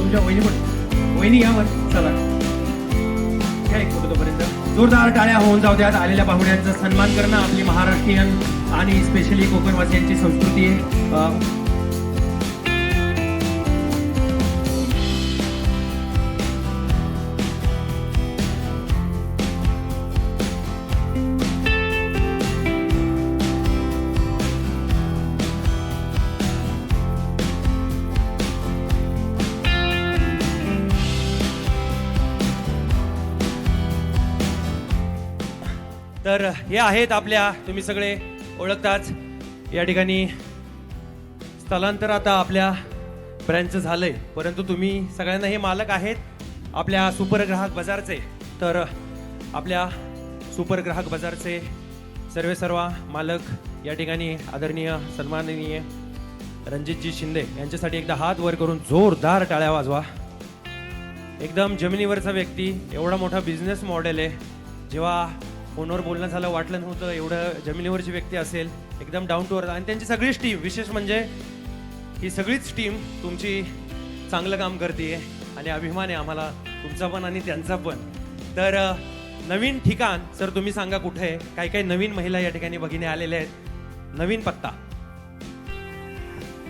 तुमच्या वहिनी पण वहिनी यावर चला घ्या एक फोटो तोपर्यंत जोरदार टाळ्या होऊन जाऊ द्यात. आलेल्या पाहुण्यांचा सन्मान करणं आपली महाराष्ट्रीयन आणि स्पेशली कोकणवासियांची संस्कृती आहे. तर हे आहेत आपल्या, तुम्ही सगळे ओळखताच, या ठिकाणी स्थलांतर आता आपल्या ब्रँडचं झालंय, परंतु तुम्ही सगळ्यांना हे मालक आहेत आपल्या सुपर ग्राहक बाजारचे. तर आपल्या सुपर ग्राहक बाजारचे सर्व मालक या ठिकाणी आदरणीय सन्माननीय रणजितजी शिंदे यांच्यासाठी एकदा हात वर करून जोरदार टाळ्या वाजवा. एकदम जमिनीवरचा व्यक्ती, एवढा मोठा बिझनेस मॉडेल आहे. जेव्हा फोनवर बोलणं झालं वाटलं नव्हतं एवढं जमिनीवरची व्यक्ती असेल. एकदम डाऊन टू अर्थ, आणि त्यांची सगळीच टीम, विशेष म्हणजे ही सगळीच टीम तुमची चांगलं काम करते आणि अभिमान आहे आम्हाला तुमचा पण आणि त्यांचा पण. तर नवीन ठिकाण सर तुम्ही सांगा कुठे आहे? काही काही नवीन महिला या ठिकाणी भगिनी आलेल्या आहेत. नवीन पत्ता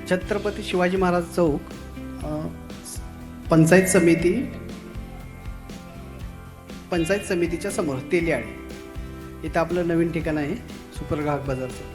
छत्रपती शिवाजी महाराज चौक, पंचायत समितीच्या समोर तेलियाळे, इथं आपलं नवीन ठिकाण आहे सुपर ग्राहक बाजारचं.